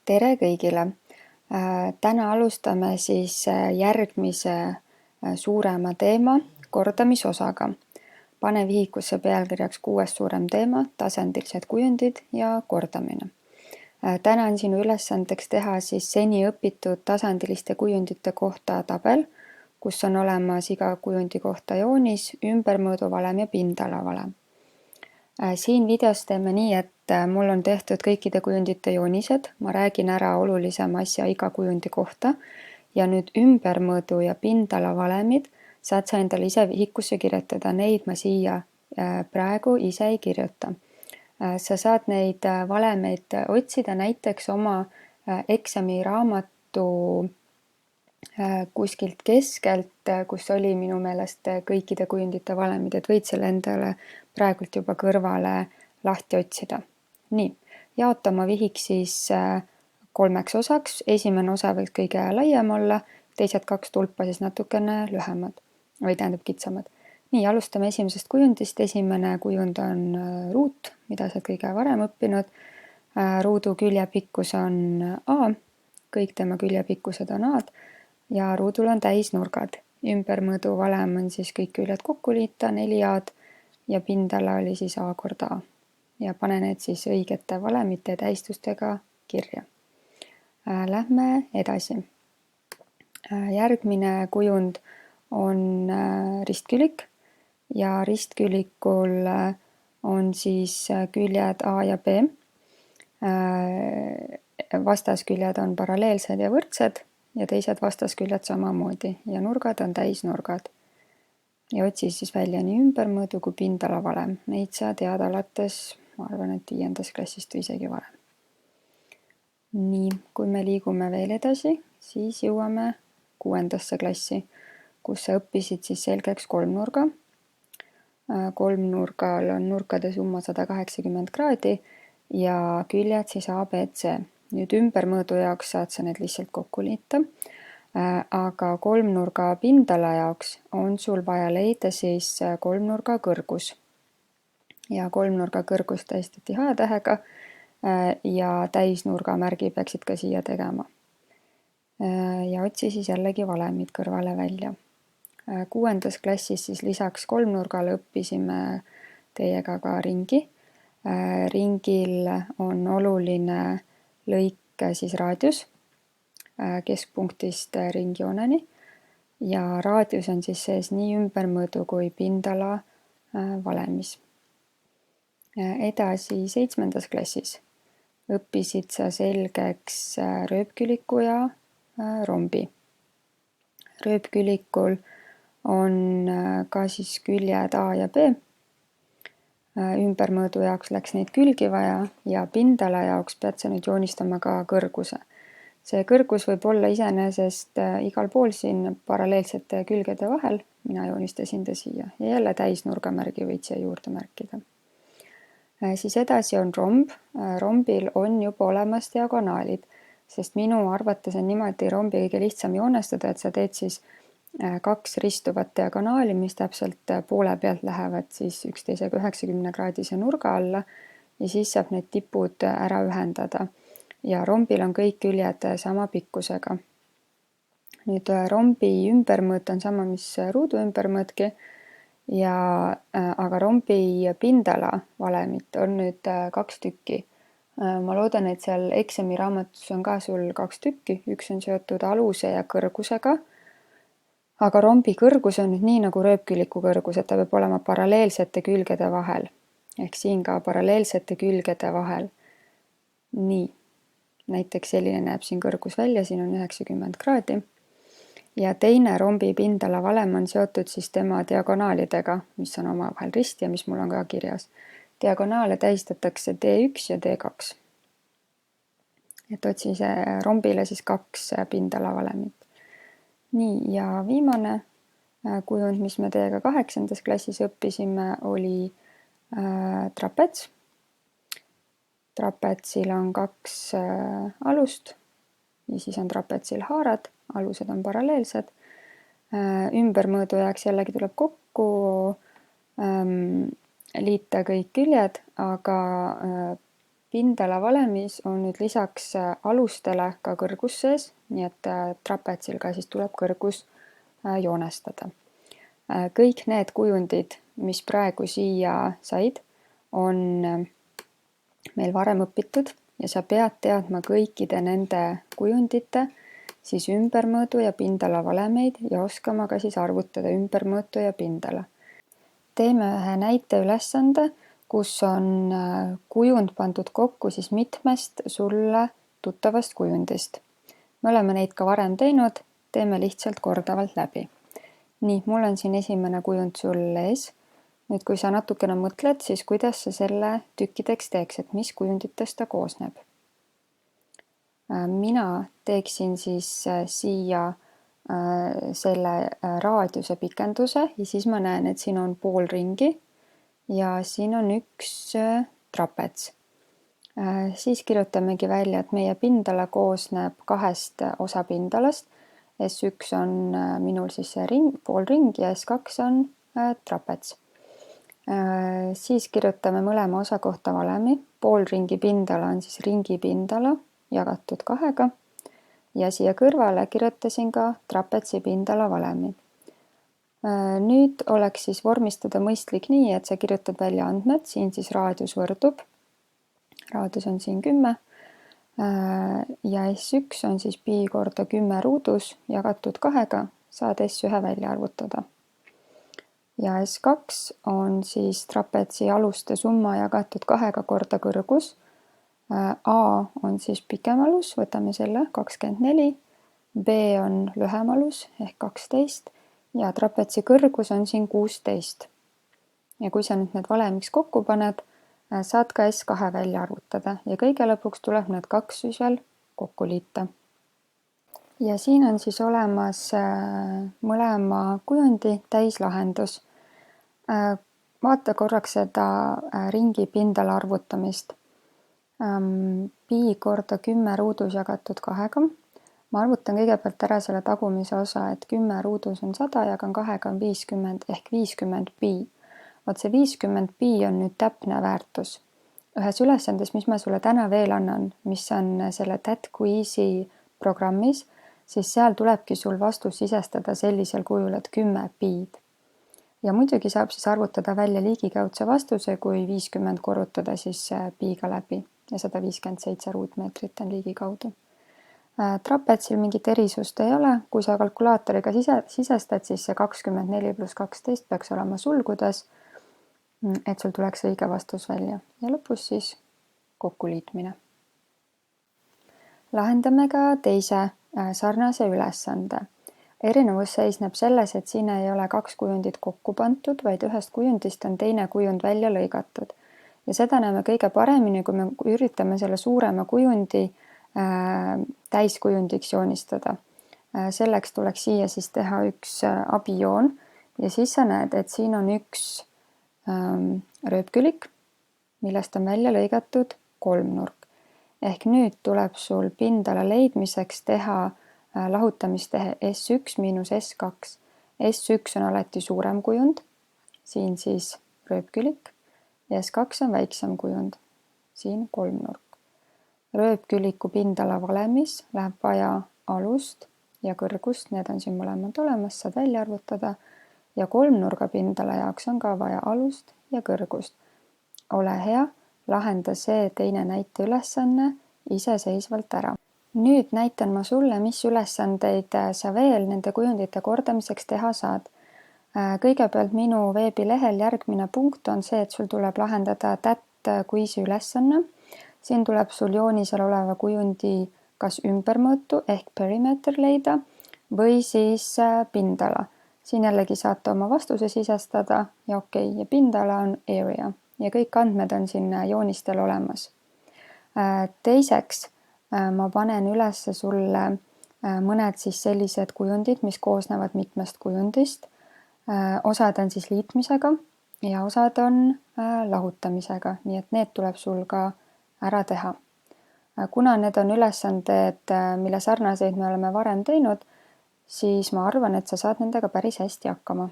Tere kõigile! Täna alustame siis järgmise suurema teema kordamisosaga. Pane vihikusse pealkirjaks 6. suurem teema, tasandilised kujundid ja kordamine. Täna on sinu ülesandeks teha siis seni õpitud tasandiliste kujundite kohta tabel, kus on olemas iga kujundi kohta joonis, ümbermõõduvalem ja pindalavalem. Siin videos teeme nii, et mul on tehtud kõikide kujundite joonised, ma räägin ära olulisema asja iga kujundi kohta ja nüüd ümbermõõdu ja pindalavalemid saad sa endale ise vihikusse kirjutada, neid ma siia praegu ise ei kirjuta. Sa saad neid valemeid otsida näiteks oma eksamiraamatu kuskilt keskelt, kus oli minu meelest kõikide kujundite valemid, et võid selle endale praegult juba kõrvale lahti otsida. Nii, jaota oma vihik siis 3 osaks. Esimene osa võiks kõige laiem olla, teised 2 tulpa siis natukene lühemad või tähendab kitsamad. Nii, alustame esimesest kujundist. Esimene kujund on ruut, mida sa oled kõige varem õppinud. Ruudu küljepikkus on A, kõik tema küljepikkused on A-d ja ruudul on täisnurgad. Ümbermõõdu valem on siis kõik küljed kokku liita, 4 A-d ja pindala oli siis A korda A. Ja pane need siis õigete valemite ja tähistustega kirja. Lähme edasi. Järgmine kujund on ristkülik ja ristkülikul on siis küljed A ja B. Vastasküljed on paralleelsed ja võrdsed ja teised vastasküljed samamoodi ja nurgad on täisnurgad. Ja otsi siis välja nii ümbermõõdu kui pindalavalem. Neid sa tead alates, ma arvan, et 5. klassist või isegi varem. Nii, kui me liigume veel edasi, siis jõuame 6. klassi, kus sa õppisid siis selgeks kolmnurga. Kolmnurgal on nurkade summa 180 kraadi ja küljed siis A, B, C. Nüüd ümbermõõdu jaoks saad sa need lihtsalt kokku liita, aga kolmnurga pindala jaoks on sul vaja leida siis kolmnurga kõrgus. Ja kolmnurga kõrgus tähistati H-tähega ja täisnurga märgi peaksid ka siia tegema. Ja otsi siis jällegi valemid kõrvale välja. 6. klassis siis lisaks kolmnurgale õppisime teiega ka ringi. Ringil on oluline lõik siis raadius keskpunktist ringjooneni ja raadius on siis sees nii ümbermõõdu kui pindala valemis. Edasi 7. klassis õppisid sa selgeks rööpküliku ja rombi. Rööpkülikul on ka siis küljed A ja B. Ümbermõõdu jaoks läks neid külgi vaja ja pindala jaoks pead sa nüüd joonistama ka kõrguse. See kõrgus võib olla iseenesest igal pool siin paralleelsete külgede vahel, mina joonistasin ta siia ja jälle täisnurgamärgi võid siia juurde märkida. Siis edasi on romb. Rombil on juba olemas diagonaalid, sest minu arvates on niimoodi rombi kõige lihtsam joonestada, et sa teed siis 2 ristuvat diagonaali, mis täpselt poole pealt lähevad siis üksteisega 90 kraadise nurga alla ja siis saab need tipud ära ühendada. Ja rombil on kõik küljed sama pikkusega. Nüüd rombi ümbermõõt on sama, mis ruudu ümbermõõtki, aga rombi pindala valemit on nüüd 2 tükki. Ma loodan, et seal eksamiraamatus on ka sul 2 tükki, üks on seotud aluse ja kõrgusega, aga rombi kõrgus on nüüd nii nagu rööpküliku kõrgus, et ta peab olema paralleelsete külgede vahel. Ehk siin ka paralleelsete külgede vahel. Nii, näiteks selline näeb siin kõrgus välja, siin on 90 kraadi. Ja teine rombi pindala valem on seotud siis tema diagonaalidega, mis on omavahel risti ja mis mul on ka kirjas. Diagonaale tähistatakse D1 ja D2. Et otsi see rombile siis 2 pindala valemit. Nii, ja viimane kujund, mis me teiega 8. klassis õppisime, oli trapets. Trapetsil on 2 alust ja siis on trapetsil haarad, alused on paralleelsed. Ümbermõõdu jaoks jällegi tuleb kokku liita kõik küljed, aga pindalavalemis on nüüd lisaks alustele ka kõrgus sees, nii et trapetsil ka siis tuleb kõrgus joonestada. Kõik need kujundid, mis praegu siia said, on meil varem õpitud ja sa pead teadma kõikide nende kujundite siis ümbermõõdu ja pindala valemeid ja oskama ka siis arvutada ümbermõõtu ja pindala. Teeme ühe näite ülesande, kus on kujund pandud kokku siis mitmest sulle tuttavast kujundist. Me oleme neid ka varem teinud, teeme lihtsalt kordavalt läbi. Nii, mul on siin esimene kujund sul ees. Nüüd, kui sa natukene mõtled, siis kuidas sa selle tükkideks teeks, et mis kujunditest ta koosneb? Mina teeksin siis siia selle raadiuse pikenduse ja siis ma näen, et siin on pool ringi ja siin on üks trapets. Siis kirjutamegi välja, et meie pindala koosneb kahest osapindalast. S1 on minul siis see pool ring ja S2 on trapets. Siis kirjutame mõlema osa kohta valemi. Poolringi pindala on siis ringi pindala jagatud 2 ja siia kõrvale kirjutasin ka trapetsi pindala valemi. Nüüd oleks siis vormistada mõistlik nii, et sa kirjutad välja andmed, siin siis raadius võrdub. Raadius on siin 10 ja S1 on siis pi korda 10 ruudus jagatud 2, saad S1 välja arvutada. Ja S2 on siis trapetsi aluste summa jagatud 2 korda kõrgus. A on siis pikem alus, võtame selle 24, B on lühem alus ehk 12 ja trapetsi kõrgus on siin 16. Ja kui sa nüüd need valemiks kokku paned, saad ka S2 välja arvutada ja kõige lõpuks tuleb need 2 siis veel kokku liita. Ja siin on siis olemas mõlema kujundi täislahendus. Vaata korraks seda ringi pindala arvutamist. Pi korda 10 ruudus jagatud 2. Ma arvutan kõigepealt ära selle tagumise osa, et 10 ruudus on 100, jagan 2 on 50 ehk 50 pi. Vaat see 50 pi on nüüd täpne väärtus. Ühes ülesandes, mis ma sulle täna veel annan, mis on selle ThatQuizi programmis, siis seal tulebki sul vastus sisestada sellisel kujul, et 10 piid. Ja muidugi saab siis arvutada välja liigikaudse vastuse, kui 50 korrutada siis piiga läbi ja 157 ruutmeetrit on liigikaudu. Trapetsil mingit erisust ei ole, kui sa kalkulaatoriga sisestad, siis see 24 pluss 12 peaks olema sulgudes, et sul tuleks õige vastus välja ja lõpus siis kokkuliitmine. Lahendame ka teise sarnase ülesande. Erinevus seisneb selles, et siin ei ole 2 kujundit kokku pandud, vaid ühest kujundist on teine kujund välja lõigatud. Ja seda näeme kõige paremini, kui me üritame selle suurema kujundi täiskujundiks joonistada. Selleks tuleks siia siis teha üks abijoon ja siis sa näed, et siin on üks rööpkülik, millest on välja lõigatud kolmnurk. Ehk nüüd tuleb sul pindala leidmiseks teha lahutamistehe S1 miinus S2. S1 on alati suurem kujund, siin siis rööpkülik ja S2 on väiksem kujund, siin kolmnurk. Rööpküliku pindala valemis läheb vaja alust ja kõrgust, need on siin mõlemad olemas, saad välja arvutada ja kolmnurga pindala jaoks on ka vaja alust ja kõrgust. Ole hea, lahenda see teine näite ülesanne iseseisvalt ära. Nüüd näitan ma sulle, mis ülesandeid sa veel nende kujundite kordamiseks teha saad. Kõigepealt minu veebilehel järgmine punkt on see, et sul tuleb lahendada ThatQuizi ülesanne. Siin tuleb sul joonisel oleva kujundi kas ümbermõõtu ehk perimeeter leida või siis pindala. Siin jällegi saate oma vastuse sisestada ja okei, ja pindala on area ja kõik andmed on siin joonistel olemas. Teiseks ma panen üles sulle mõned siis sellised kujundid, mis koosnevad mitmest kujundist. Osad on siis liitmisega ja osad on lahutamisega, nii et need tuleb sul ka ära teha. Kuna need on ülesanded, mille sarnaseid me oleme varem teinud, siis ma arvan, et sa saad nendega päris hästi hakkama.